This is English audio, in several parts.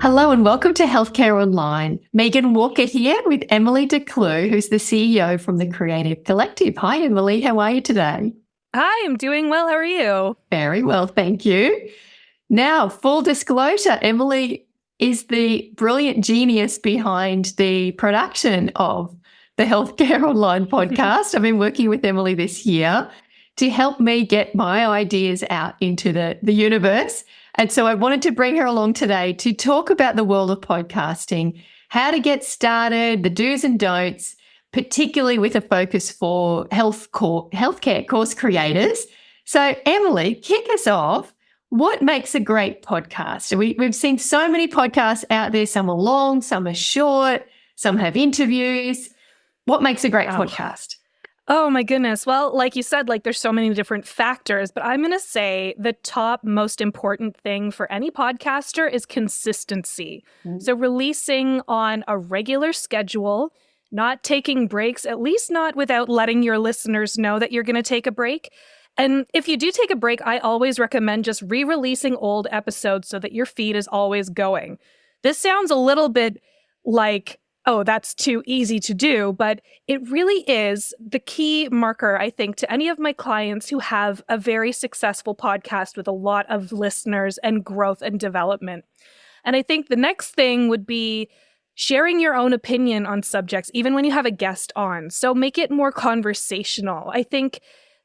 Hello and welcome to Healthcare Online. Megan Walker here with Emily Decloux, who's the CEO from the Creative Collective. Hi, Emily. How are you today? Hi, I'm doing well. How are you? Very well, thank you. Now, full disclosure, Emily is the brilliant genius behind the production of the Healthcare Online podcast. I've been working with Emily this year to help me get my ideas out into the universe. And so I wanted to bring her along today to talk about the world of podcasting, how to get started, the do's and don'ts, particularly with a focus for healthcare course creators. So Emily, kick us off. What makes a great podcast? We've seen so many podcasts out there. Some are long, some are short, some have interviews. What makes a great podcast? Oh my goodness. Well, like you said, there's so many different factors, but I'm going to say the top most important thing for any podcaster is consistency. So releasing on a regular schedule, not taking breaks, at least not without letting your listeners know that you're going to take a break. And if you do take a break, I always recommend just re-releasing old episodes so that your feed is always going. This sounds a little bit like, oh, that's too easy to do, but it really is the key marker, I think, to any of my clients who have a very successful podcast with a lot of listeners and growth and development. And I think the next thing would be sharing your own opinion on subjects, even when you have a guest on. So make it more conversational. I think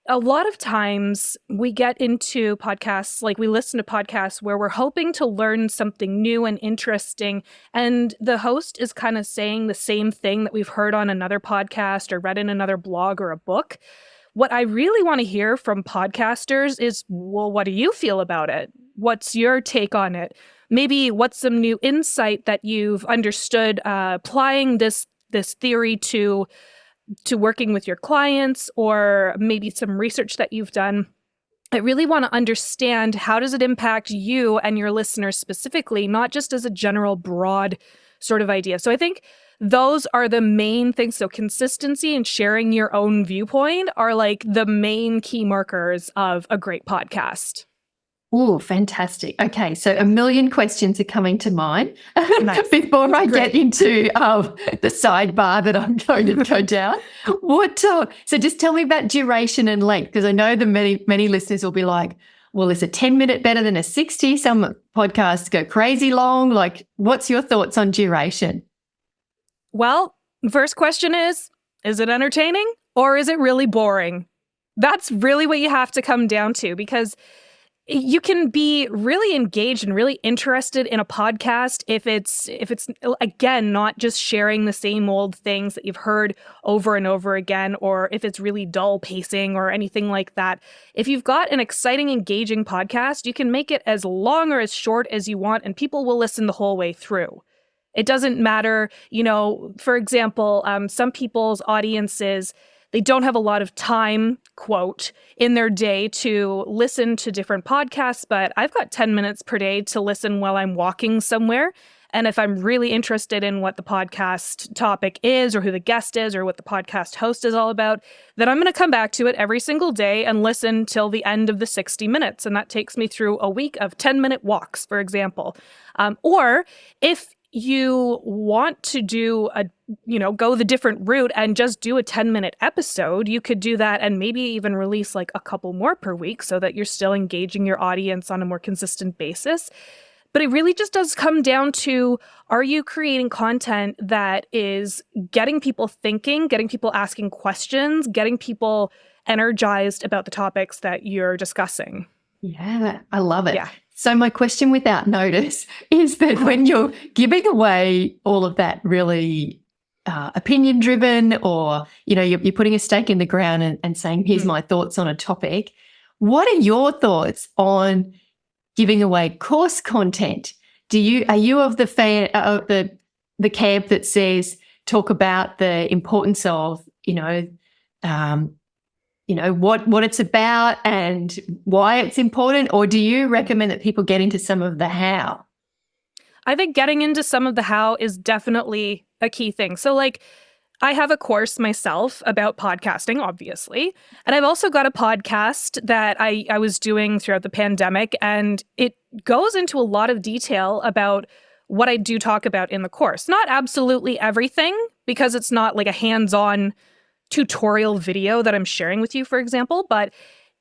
a lot of times we get into podcasts, we listen to podcasts where we're hoping to learn something new and interesting. And the host is kind of saying the same thing that we've heard on another podcast or read in another blog or a book. What I really want to hear from podcasters is, well, what do you feel about it? What's your take on it? Maybe what's some new insight that you've understood applying this theory to working with your clients, or maybe some research that you've done. I really want to understand, how does it impact you and your listeners specifically, not just as a general broad sort of idea. So I think those are the main things. So consistency and sharing your own viewpoint are the main key markers of a great podcast. Oh, fantastic. Okay, so a million questions are coming to mind before I get into the sidebar that I'm going to go down. So just tell me about duration and length, because I know the many listeners will be like, well, is a 10-minute better than a 60? Some podcasts go crazy long. What's your thoughts on duration? Well, first question is it entertaining or is it really boring? That's really what you have to come down to, because you can be really engaged and really interested in a podcast if it's again not just sharing the same old things that you've heard over and over again, or if it's really dull pacing or anything like that. If you've got an exciting, engaging podcast, you can make it as long or as short as you want, and people will listen the whole way through. It doesn't matter, for example, some people's audiences, they don't have a lot of time, quote, in their day to listen to different podcasts, but I've got 10 minutes per day to listen while I'm walking somewhere. And if I'm really interested in what the podcast topic is, or who the guest is, or what the podcast host is all about, then I'm going to come back to it every single day and listen till the end of the 60 minutes. And that takes me through a week of 10-minute walks, for example. Or if you want to go the different route and just do a 10-minute episode, you could do that and maybe even release a couple more per week so that you're still engaging your audience on a more consistent basis. But it really just does come down to, are you creating content that is getting people thinking, getting people asking questions, getting people energized about the topics that you're discussing? Yeah, I love it. Yeah. So my question without notice is that when you're giving away all of that really opinion-driven, or, you're putting a stake in the ground and saying, here's my thoughts on a topic, what are your thoughts on giving away course content? Are you of the fan of the camp that says, talk about the importance of, what it's about and why it's important? Or do you recommend that people get into some of the how? I think getting into some of the how is definitely a key thing. So I have a course myself about podcasting, obviously. And I've also got a podcast that I was doing throughout the pandemic. And it goes into a lot of detail about what I do talk about in the course. Not absolutely everything, because it's not like a hands-on tutorial video that I'm sharing with you, for example, but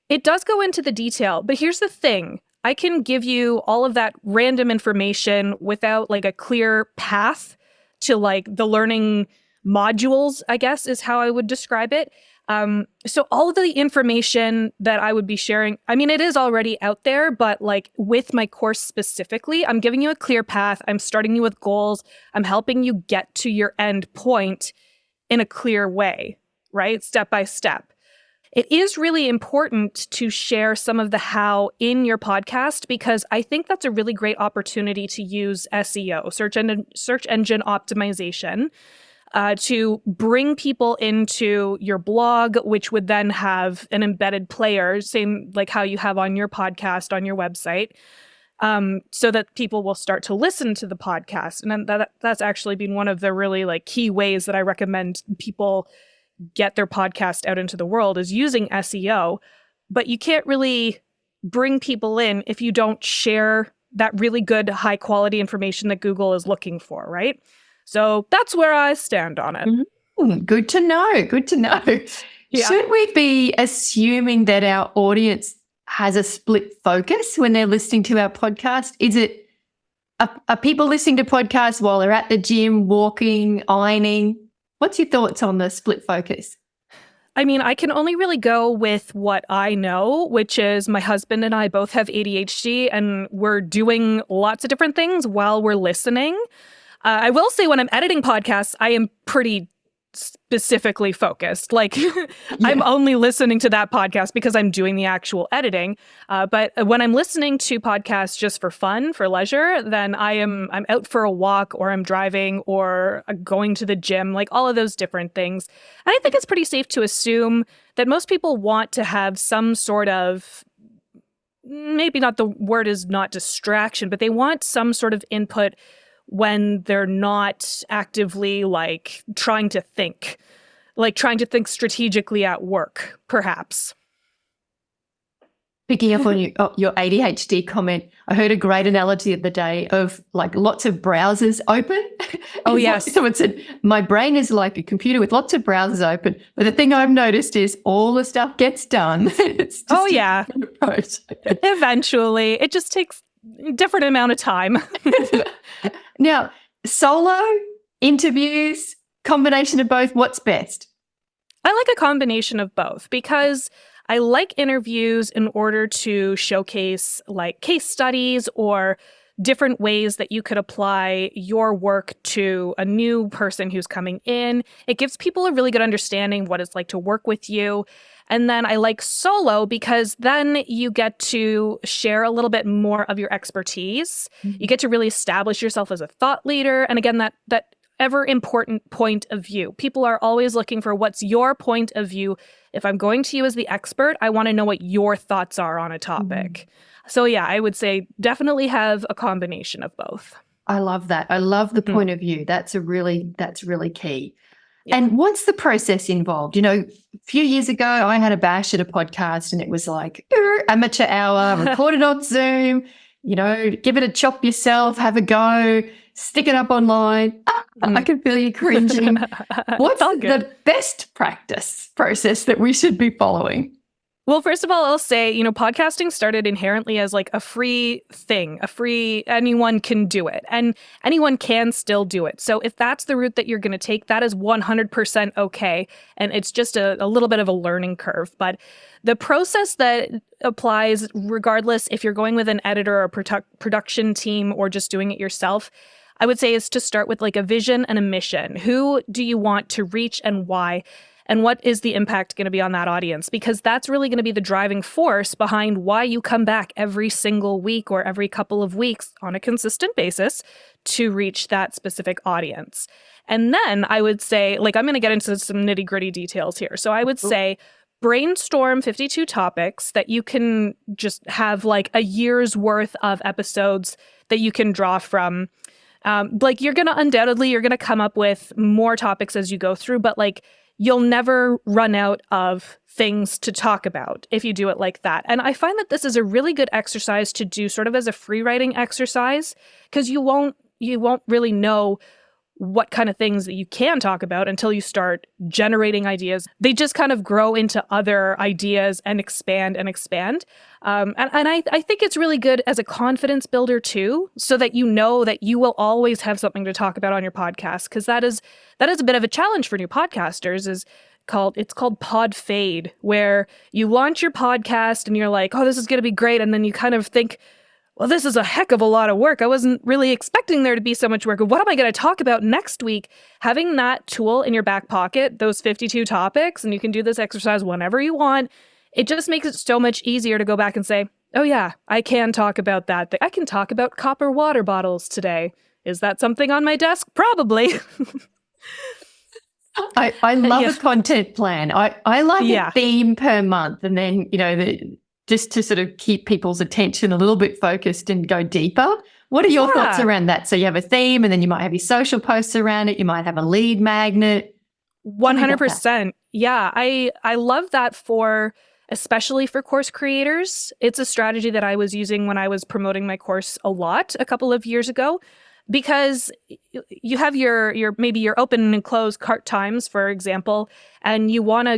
it does go into the detail. But here's the thing. I can give you all of that random information without like a clear path to like the learning modules, I guess is how I would describe it. So all of the information that I would be sharing, I mean, it is already out there, but like with my course specifically, I'm giving you a clear path. I'm starting you with goals. I'm helping you get to your end point in a clear way, right? Step by step. It is really important to share some of the how in your podcast, because I think that's a really great opportunity to use SEO, search engine optimization, to bring people into your blog, which would then have an embedded player, same like how you have on your podcast, on your website, so that people will start to listen to the podcast. And then that's actually been one of the really like key ways that I recommend people get their podcast out into the world, is using SEO. But you can't really bring people in if you don't share that really good, high quality information that Google is looking for, right? So that's where I stand on it. Good to know. Good to know. Yeah. Should we be assuming that our audience has a split focus when they're listening to our podcast? Is it, are people listening to podcasts while they're at the gym, walking, ironing? What's your thoughts on the split focus? I mean, I can only really go with what I know, which is my husband and I both have ADHD, and we're doing lots of different things while we're listening. I will say when I'm editing podcasts, I am pretty specifically focused. Like I'm only listening to that podcast because I'm doing the actual editing. But when I'm listening to podcasts just for fun, for leisure, then I'm out for a walk, or I'm driving, or going to the gym, like all of those different things. And I think it's pretty safe to assume that most people want to have some sort of, maybe not, the word is not distraction, but they want some sort of input when they're not actively like trying to think strategically at work, perhaps. Picking up on your ADHD comment, I heard a great analogy of the day of like lots of browsers open. Oh, yes. Someone said, my brain is like a computer with lots of browsers open. But the thing I've noticed is all the stuff gets done. It's just yeah. Eventually. It just takes a different amount of time. Now, solo, interviews, combination of both, what's best? I like a combination of both, because I like interviews in order to showcase like case studies or different ways that you could apply your work to a new person who's coming in. It gives people a really good understanding of what it's like to work with you. And then I like solo because then you get to share a little bit more of your expertise. You get to really establish yourself as a thought leader. And again, that ever important point of view. People are always looking for, what's your point of view? If I'm going to you as the expert, I want to know what your thoughts are on a topic. So yeah, I would say definitely have a combination of both. I love that. I love the point of view. That's really key. Yeah. And what's the process involved? You know, a few years ago, I had a bash at a podcast and it was like amateur hour, recorded on Zoom, you know, give it a chop yourself, have a go, stick it up online. I can feel you cringing. What's the best practice process that we should be following? Well, first of all, I'll say, you know, podcasting started inherently as like a free thing, anyone can do it, and anyone can still do it. So if that's the route that you're going to take, that is 100% okay. And it's just a little bit of a learning curve. But the process that applies regardless if you're going with an editor or production team or just doing it yourself, I would say is to start with like a vision and a mission. Who do you want to reach and why? And what is the impact going to be on that audience? Because that's really going to be the driving force behind why you come back every single week or every couple of weeks on a consistent basis to reach that specific audience. And then I would say, like, I'm going to get into some nitty gritty details here. So I would say brainstorm 52 topics that you can just have like a year's worth of episodes that you can draw from. Like you're going to come up with more topics as you go through, but like, you'll never run out of things to talk about if you do it like that. And I find that this is a really good exercise to do sort of as a free writing exercise, because you won't you won't really know what kind of things that you can talk about until you start generating ideas. They just kind of grow into other ideas and expand and expand. And I think it's really good as a confidence builder too, so that you know that you will always have something to talk about on your podcast, because that is a bit of a challenge for new podcasters. It's called pod fade, where you launch your podcast and you're like, oh, this is going to be great. And then you kind of think, well, this is a heck of a lot of work. I wasn't really expecting there to be so much work. What am I going to talk about next week? Having that tool in your back pocket, those 52 topics, and you can do this exercise whenever you want, it just makes it so much easier to go back and say, oh yeah, I can talk about that. I can talk about copper water bottles today. Is that something on my desk? Probably. I love a content plan. I like a theme per month, and then, just to sort of keep people's attention a little bit focused and go deeper. What are your thoughts around that? So you have a theme, and then you might have your social posts around it. You might have a lead magnet. 100%. Yeah, I love that especially for course creators. It's a strategy that I was using when I was promoting my course a lot a couple of years ago, because you have your maybe your open and closed cart times, for example, and you want to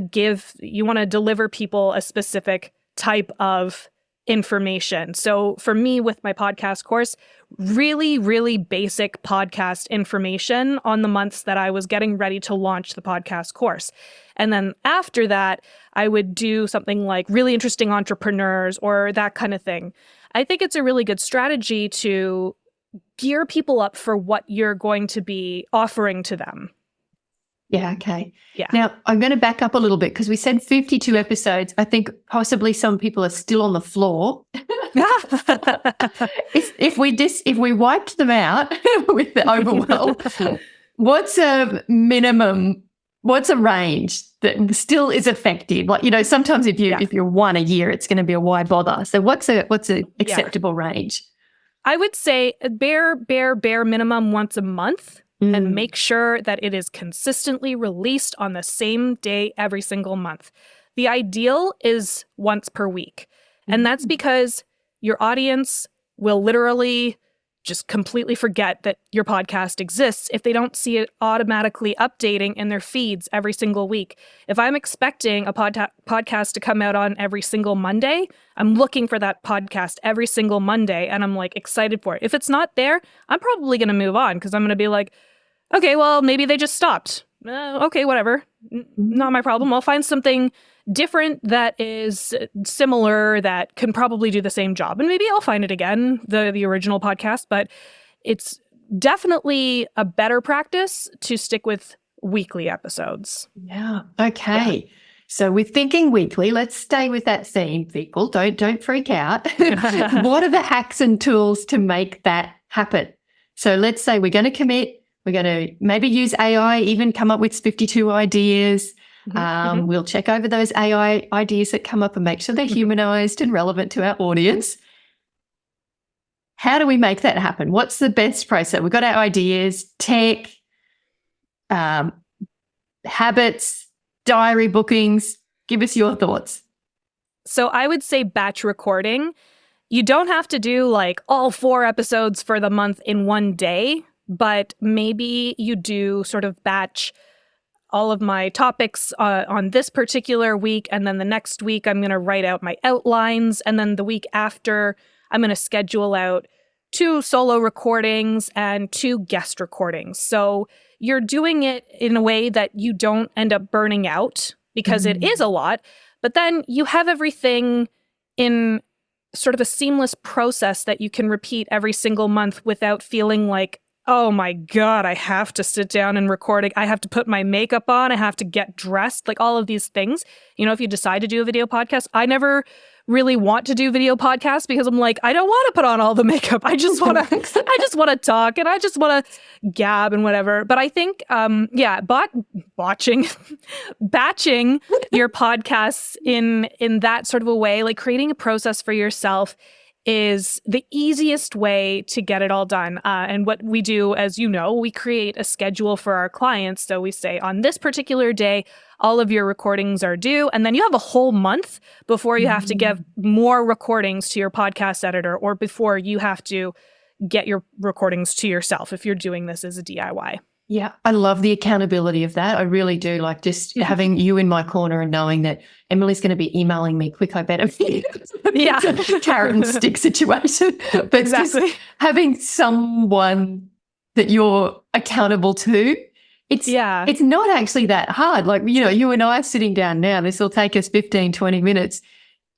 deliver people a specific type of information. So for me, with my podcast course, really, really basic podcast information on the months that I was getting ready to launch the podcast course. And then after that, I would do something like really interesting entrepreneurs or that kind of thing. I think it's a really good strategy to gear people up for what you're going to be offering to them. Yeah, okay. Yeah. Now, I'm going to back up a little bit, because we said 52 episodes. I think possibly some people are still on the floor. If we wiped them out with the overwhelm, what's a minimum, what's a range that still is effective? Like, sometimes if you're one a year, it's going to be a why bother. So what's a acceptable range? I would say bare minimum once a month. And make sure that it is consistently released on the same day every single month. The ideal is once per week. And that's because your audience will literally just completely forget that your podcast exists if they don't see it automatically updating in their feeds every single week. If I'm expecting a podcast to come out on every single Monday, I'm looking for that podcast every single Monday, and I'm like excited for it. If it's not there, I'm probably going to move on, because I'm going to be like, okay, well, maybe they just stopped. Okay, whatever. Not my problem. I'll find something different that is similar that can probably do the same job. And maybe I'll find it again, the original podcast. But it's definitely a better practice to stick with weekly episodes. Yeah. Okay. Yeah. So we're thinking weekly. Let's stay with that theme, people. Don't freak out. What are the hacks and tools to make that happen? So let's say we're going to commit. We're going to maybe use AI, even come up with 52 ideas. We'll check over those AI ideas that come up and make sure they're humanized and relevant to our audience. How do we make that happen? What's the best process? We've got our ideas, tech, habits, diary bookings. Give us your thoughts. So I would say batch recording. You don't have to do like all 4 episodes for the month in one day. But maybe you do sort of batch all of my topics on this particular week, and then the next week I'm going to write out my outlines, and then the week after I'm going to schedule out 2 solo recordings and 2 guest recordings. So you're doing it in a way that you don't end up burning out, because it is a lot, but then you have everything in sort of a seamless process that you can repeat every single month without feeling like, oh my God, I have to sit down and record it. I have to put my makeup on. I have to get dressed, like all of these things. If you decide to do a video podcast, I never really want to do video podcasts, because I'm like, I don't want to put on all the makeup. I just want to talk, and I just want to gab and whatever. But I think, batching your podcasts in that sort of a way, like creating a process for yourself, is the easiest way to get it all done. And what we do, as you know, we create a schedule for our clients. So we say, on this particular day, all of your recordings are due. And then you have a whole month before you have to give more recordings to your podcast editor, or before you have to get your recordings to yourself if you're doing this as a DIY. Yeah, I love the accountability of that. I really do. Like just having you in my corner and knowing that Emily's going to be emailing me quick, I better be. Yeah. It's a carrot and stick situation. But Exactly. just having someone that you're accountable to, it's not actually that hard. Like, you and I are sitting down now. This will take us 15, 20 minutes.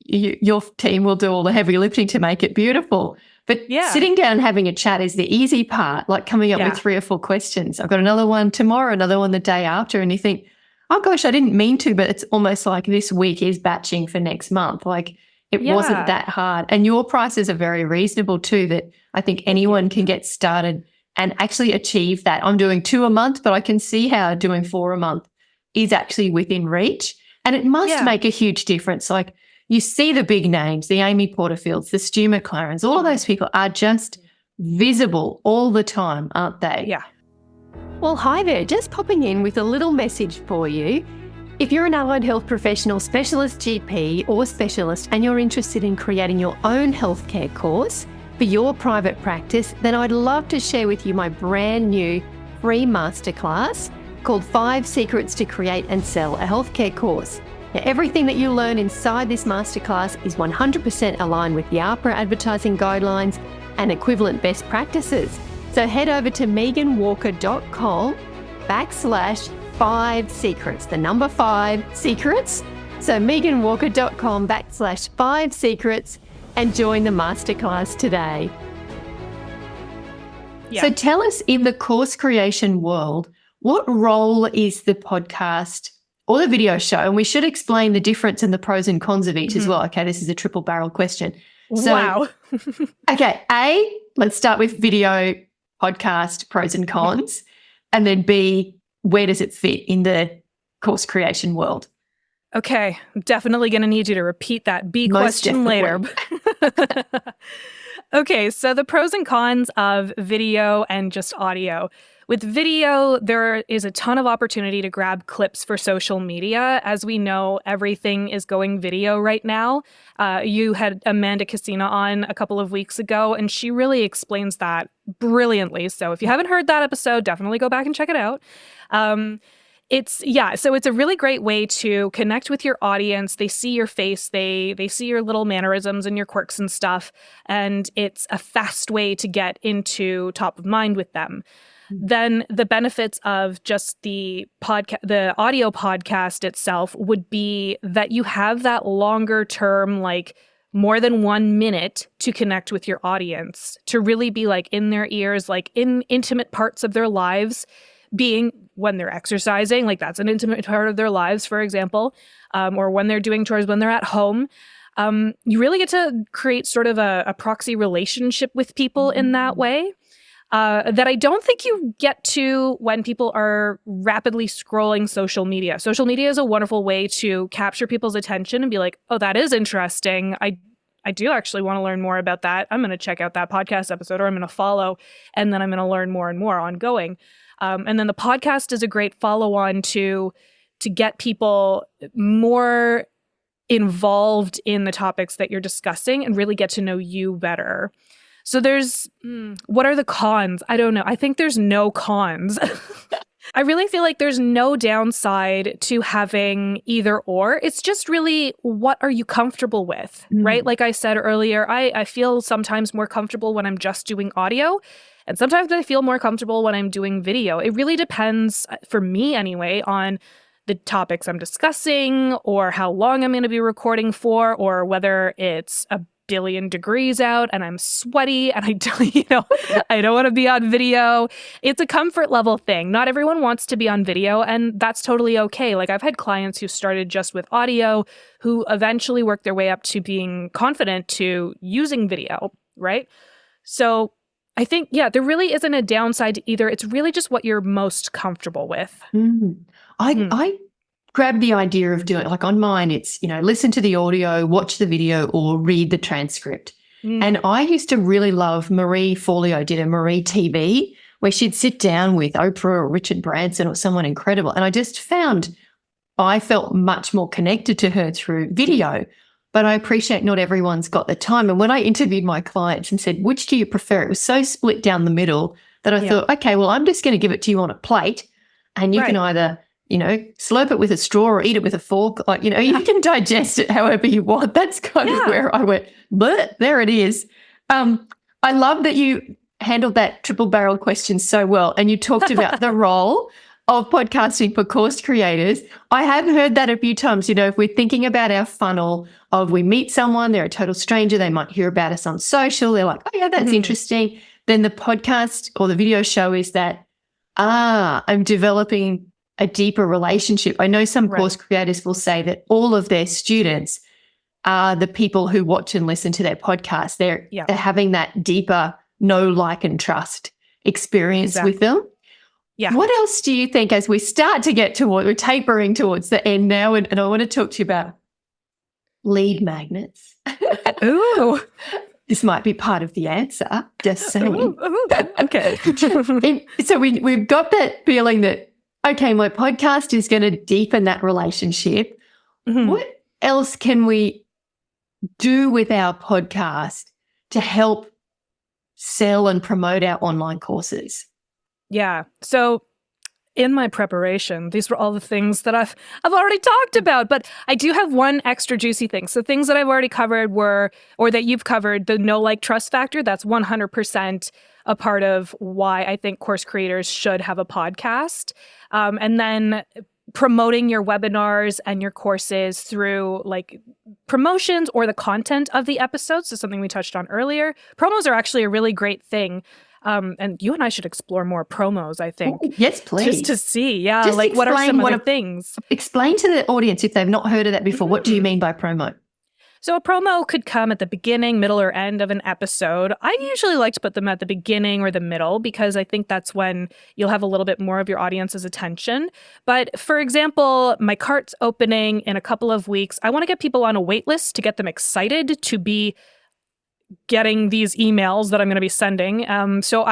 Your team will do all the heavy lifting to make it beautiful. But sitting down and having a chat is the easy part, like coming up with 3 or 4 questions. I've got another one tomorrow, another one the day after, and you think, oh, gosh, I didn't mean to, but it's almost like this week is batching for next month. Like it wasn't that hard. And your prices are very reasonable too, that I think anyone can get started and actually achieve that. I'm doing 2 a month, but I can see how doing 4 a month is actually within reach. And it must make a huge difference. Like, you see the big names, the Amy Porterfields, the Stu McLarens, all of those people are just visible all the time, aren't they? Yeah. Well, hi there. Just popping in with a little message for you. If you're an allied health professional, specialist GP or specialist, and you're interested in creating your own healthcare course for your private practice, then I'd love to share with you my brand new free masterclass called 5 Secrets to Create and Sell a Healthcare Course. Now, everything that you learn inside this masterclass is 100% aligned with the AHPRA advertising guidelines and equivalent best practices. So head over to meganwalker.com/5 secrets, the number 5 secrets. So meganwalker.com/5 secrets and join the masterclass today. Yeah. So tell us, in the course creation world, what role is the podcast or the video show? And we should explain the difference and the pros and cons of each as well. Okay, this is a triple barrel question. So, wow. Okay, A, let's start with video podcast pros and cons. And then B, where does it fit in the course creation world? Okay, I'm definitely going to need you to repeat that B question later. Okay, so the pros and cons of video and just audio. With video, there is a ton of opportunity to grab clips for social media. As we know, everything is going video right now. You had Amanda Casina on a couple of weeks ago, and she really explains that brilliantly. So if you haven't heard that episode, definitely go back and check it out. So it's a really great way to connect with your audience. They see your face, they see your little mannerisms and your quirks and stuff, and it's a fast way to get into top of mind with them. Then the benefits of just the audio podcast itself would be that you have that longer term, like more than 1 minute to connect with your audience, to really be like in their ears, like in intimate parts of their lives, being when they're exercising, like that's an intimate part of their lives, for example, or when they're doing chores, when they're at home. You really get to create sort of a proxy relationship with people in that way. That I don't think you get to when people are rapidly scrolling social media. Social media is a wonderful way to capture people's attention and be like, oh, that is interesting. I do actually want to learn more about that. I'm going to check out that podcast episode, or I'm going to follow, and then I'm going to learn more and more ongoing. And then the podcast is a great follow-on to get people more involved in the topics that you're discussing and really get to know you better. So there's, what are the cons? I don't know. I think there's no cons. I really feel like there's no downside to having either or. It's just really, what are you comfortable with, right? Like I said earlier, I feel sometimes more comfortable when I'm just doing audio, and sometimes I feel more comfortable when I'm doing video. It really depends, for me anyway, on the topics I'm discussing, or how long I'm going to be recording for, or whether it's a billion degrees out and I'm sweaty and I don't want to be on video. It's a comfort level thing. Not everyone wants to be on video, and that's totally okay. Like, I've had clients who started just with audio who eventually worked their way up to being confident to using video, right? So I think, there really isn't a downside to either. It's really just what you're most comfortable with. I grabbed the idea of doing, like on mine, it's, listen to the audio, watch the video, or read the transcript. And I used to really love Marie Forleo did a Marie TV where she'd sit down with Oprah or Richard Branson or someone incredible. And I just found I felt much more connected to her through video. but I appreciate not everyone's got the time. And when I interviewed my clients and said, which do you prefer? It was so split down the middle that I thought, okay, well, I'm just going to give it to you on a plate and you can either, slurp it with a straw or eat it with a fork. Like, you can digest it however you want. That's kind of where I went, but there it is. I love that you handled that triple barrel question so well. And you talked about the role of podcasting for course creators. I have heard that a few times, if we're thinking about our funnel of we meet someone, they're a total stranger, they might hear about us on social. They're like, oh yeah, that's interesting. Then the podcast or the video show is that, I'm developing a deeper relationship. I know some course creators will say that all of their students are the people who watch and listen to their podcast. They're having that deeper know, like, and trust experience with them. Yeah. What else do you think as we start to get we're tapering towards the end now, and I want to talk to you about lead magnets. Ooh. This might be part of the answer, just saying. Ooh, okay. So we've got that feeling that, okay, my podcast is going to deepen that relationship. What else can we do with our podcast to help sell and promote our online courses? Yeah. So in my preparation, these were all the things that I've already talked about, but I do have one extra juicy thing. So things that I've already covered or that you've covered, the know, like, trust factor, that's 100% a part of why I think course creators should have a podcast. And then promoting your webinars and your courses through like promotions or the content of the episodes. So something we touched on earlier. Promos are actually a really great thing. And you and I should explore more promos, I think. Oh, yes, please. Just to see, like what are some other things? Explain to the audience, if they've not heard of that before, what do you mean by promo? So a promo could come at the beginning, middle, or end of an episode. I usually like to put them at the beginning or the middle because I think that's when you'll have a little bit more of your audience's attention. But for example, my cart's opening in a couple of weeks. I want to get people on a wait list to get them excited to be getting these emails that I'm going to be sending. So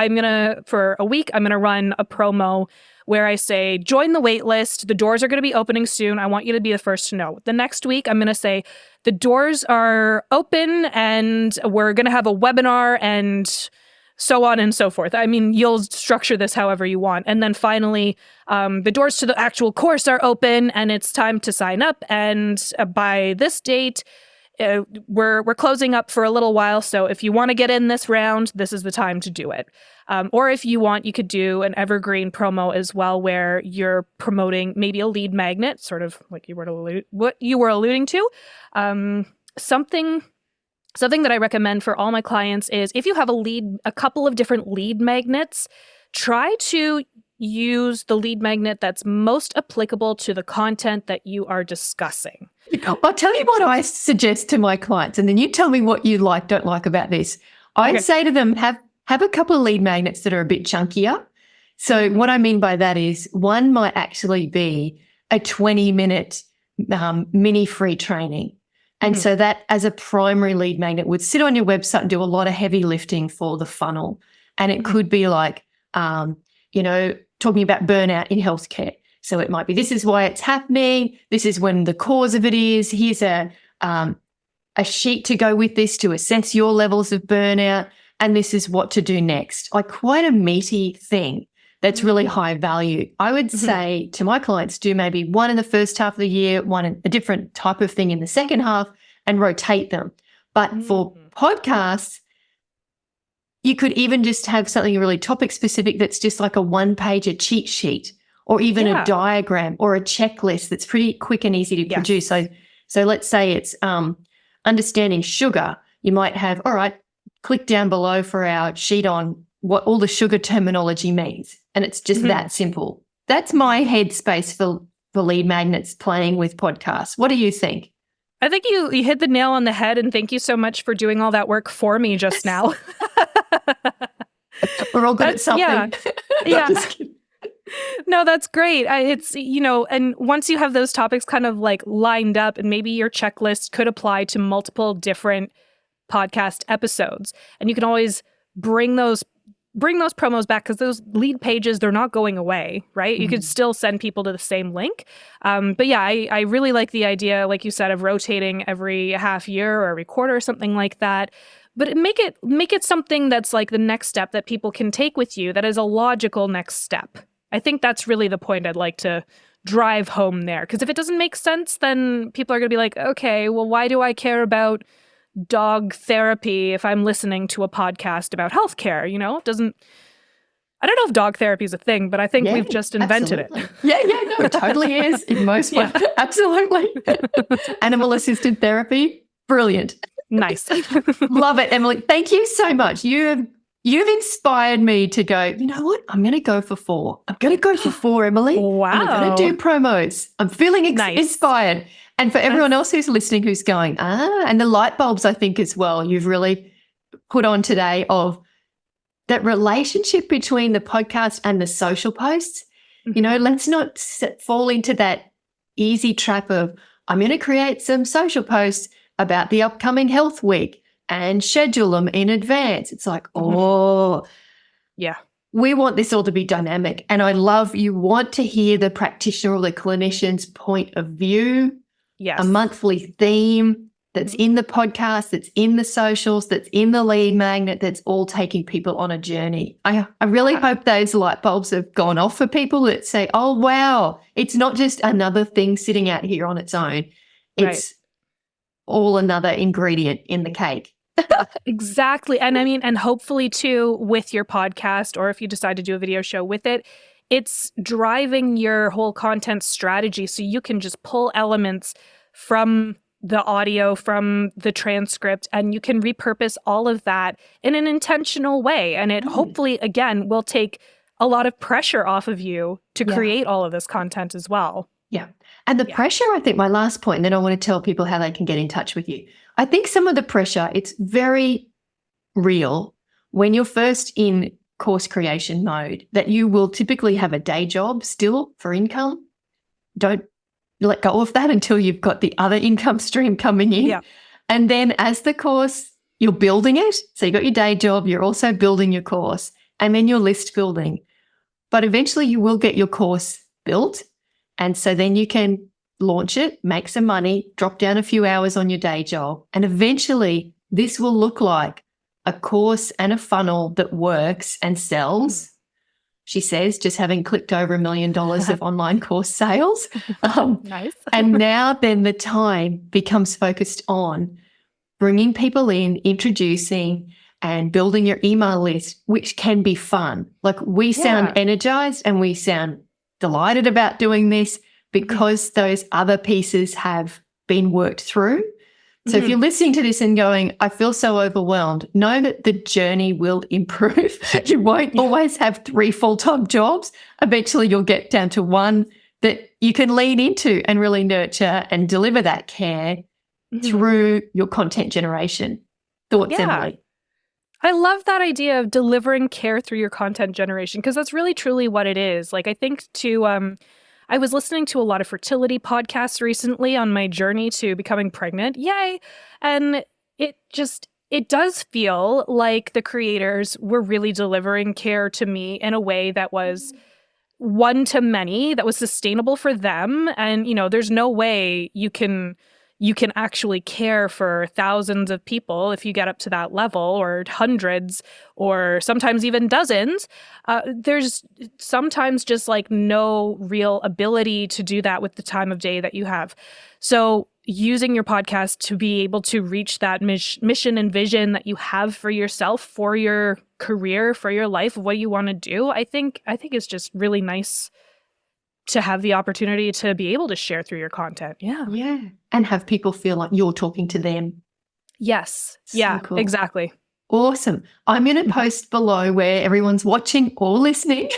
for a week, I'm going to run a promo where I say, join the wait list. The doors are going to be opening soon. I want you to be the first to know. The next week, I'm going to say, the doors are open and we're going to have a webinar and so on and so forth. I mean, you'll structure this however you want. And then finally, the doors to the actual course are open and it's time to sign up. And by this date, we're closing up for a little while. So if you want to get in this round, this is the time to do it. Or if you want, you could do an evergreen promo as well, where you're promoting maybe a lead magnet, sort of like what you were alluding to. Something that I recommend for all my clients is if you have a couple of different lead magnets, try to use the lead magnet that's most applicable to the content that you are discussing. I'll tell you what I suggest to my clients, and then you tell me what you don't like about this. I'd say to them, have a couple of lead magnets that are a bit chunkier. So what I mean by that is one might actually be a 20-minute mini free training. And so that as a primary lead magnet would sit on your website and do a lot of heavy lifting for the funnel. And it could be like, talking about burnout in healthcare. So it might be, this is why it's happening. This is when the cause of it is. Here's a sheet to go with this to assess your levels of burnout. And this is what to do next. Like quite a meaty thing that's really high value. I would say to my clients, do maybe one in the first half of the year, a different type of thing in the second half, and rotate them. But for podcasts, you could even just have something really topic specific that's just like a one-pager cheat sheet, or even a diagram or a checklist that's pretty quick and easy to produce. So let's say it's understanding sugar. You might have, all right, click down below for our sheet on what all the sugar terminology means. And it's just that simple. That's my headspace for lead magnets playing with podcasts. What do you think? I think you hit the nail on the head, and thank you so much for doing all that work for me just now. We're all good at something. Yeah. No, that's great. And once you have those topics kind of like lined up, and maybe your checklist could apply to multiple different podcast episodes, and you can always bring those bring those promos back, because those lead pages, they're not going away, right? You could still send people to the same link. But yeah, I really like the idea, like you said, of rotating every half year or every quarter or something like that. But make it something that's like the next step that people can take with you, that is a logical next step. I think that's really the point I'd like to drive home there. Because if it doesn't make sense, then people are going to be like, okay, well, why do I care about dog therapy if I'm listening to a podcast about healthcare? You know, I don't know if dog therapy is a thing, but I think we've just invented absolutely. it. Yeah, no, it totally is in most ways. Absolutely. Animal assisted therapy, brilliant. Nice. Love it, Emily. Thank you so much. You've inspired me to go, you know what? I'm going to go for 4. I'm going to go for 4, Emily. Wow. And I'm going to do promos. I'm feeling inspired. And for everyone else who's listening who's going, and the light bulbs, I think, as well, you've really put on today of that relationship between the podcast and the social posts. You know, let's not fall into that easy trap of, I'm going to create some social posts about the upcoming health week and schedule them in advance. It's like, yeah. We want this all to be dynamic. And I love you want to hear the practitioner or the clinician's point of view. Yes. A monthly theme that's in the podcast, that's in the socials, that's in the lead magnet, that's all taking people on a journey. I really hope those light bulbs have gone off for people that say, oh, wow, it's not just another thing sitting out here on its own. It's all another ingredient in the cake. Exactly. And I mean, and hopefully too, with your podcast, or if you decide to do a video show with it, it's driving your whole content strategy, so you can just pull elements from the audio, from the transcript, and you can repurpose all of that in an intentional way. And it hopefully, again, will take a lot of pressure off of you to create all of this content as well. Yeah. And the pressure, I think, my last point, and then I want to tell people how they can get in touch with you. I think some of the pressure, it's very real when you're first in course creation mode, that you will typically have a day job still for income. Don't let go of that until you've got the other income stream coming in. Yeah. And then as the course, you're building it. So you got your day job, you're also building your course, and then your list building. But eventually you will get your course built. And so then you can launch it, make some money, drop down a few hours on your day job. And eventually this will look like a course and a funnel that works and sells. She says, just having clicked over $1 million of online course sales. Nice. And now then the time becomes focused on bringing people in, introducing and building your email list, which can be fun. Like we sound energized and we sound delighted about doing this because those other pieces have been worked through. So if you're listening to this and going, I feel so overwhelmed, know that the journey will improve. You won't always have 3 full-time jobs. Eventually you'll get down to one that you can lean into and really nurture and deliver that care through your content generation. Thoughts, Emily? I love that idea of delivering care through your content generation, because that's really truly what it is. Like, I think I was listening to a lot of fertility podcasts recently on my journey to becoming pregnant. Yay. And it does feel like the creators were really delivering care to me in a way that was one to many, that was sustainable for them. And, you know, there's no way you can actually care for thousands of people if you get up to that level, or hundreds, or sometimes even dozens. There's sometimes just like no real ability to do that with the time of day that you have. So using your podcast to be able to reach that mission and vision that you have for yourself, for your career, for your life, what you want to do, I think it's just really nice to have the opportunity to be able to share through your content. Yeah. And have people feel like you're talking to them. Yes. So cool. Exactly. Awesome. I'm going to post below, where everyone's watching or listening,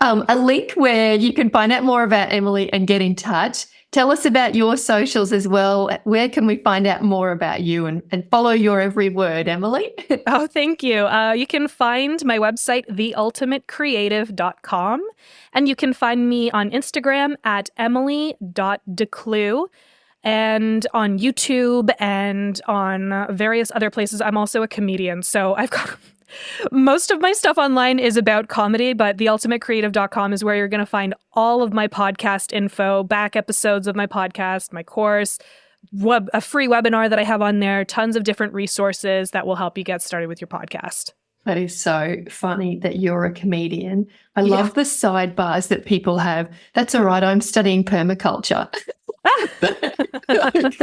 a link where you can find out more about Emily and get in touch. Tell us about your socials as well. Where can we find out more about you and follow your every word, Emily? Oh, thank you. You can find my website, theultimatecreative.com, and you can find me on Instagram at emily.decloux, and on YouTube and on various other places. I'm also a comedian, so I've got Most of my stuff online is about comedy, but theultimatecreative.com is where you're going to find all of my podcast info, back episodes of my podcast, my course, a free webinar that I have on there, tons of different resources that will help you get started with your podcast. That is so funny that you're a comedian. I love the sidebars that people have. That's all right. I'm studying permaculture.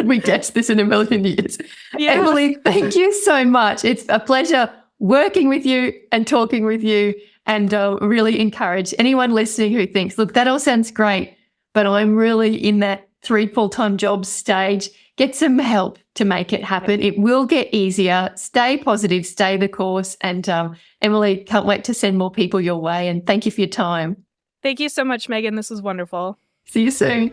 We guessed this in a million years. Yeah. Emily, thank you so much. It's a pleasure working with you and talking with you, and really encourage anyone listening who thinks, look, that all sounds great, but I'm really in that 3 full-time jobs stage. Get some help to make it happen. It will get easier. Stay positive, stay the course. And Emily, can't wait to send more people your way. And thank you for your time. Thank you so much, Megan. This was wonderful. See you soon.